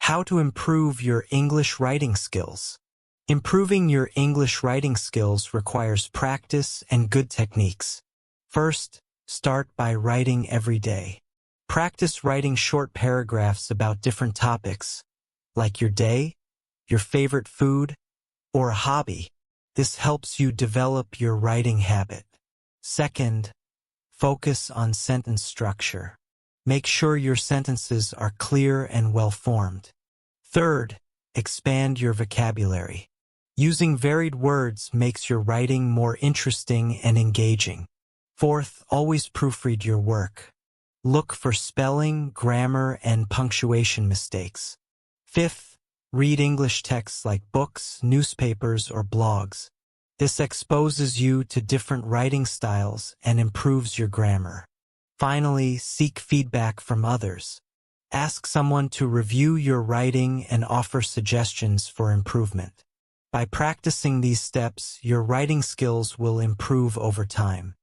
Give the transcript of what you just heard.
How to improve your English writing skills. Improving your English writing skills requires practice and good techniques. First, start by writing every day. Practice writing short paragraphs about different topics, like your day, your favorite food, or a hobby. This helps you develop your writing habit. Second, focus on sentence structure. Make sure your sentences are clear and well-formed. Third, expand your vocabulary. Using varied words makes your writing more interesting and engaging. Fourth, always proofread your work. Look for spelling, grammar, and punctuation mistakes. Fifth, read English texts like books, newspapers, or blogs. This exposes you to different writing styles and improves your grammar. Finally, seek feedback from others. Ask someone to review your writing and offer suggestions for improvement. By practicing these steps, your writing skills will improve over time.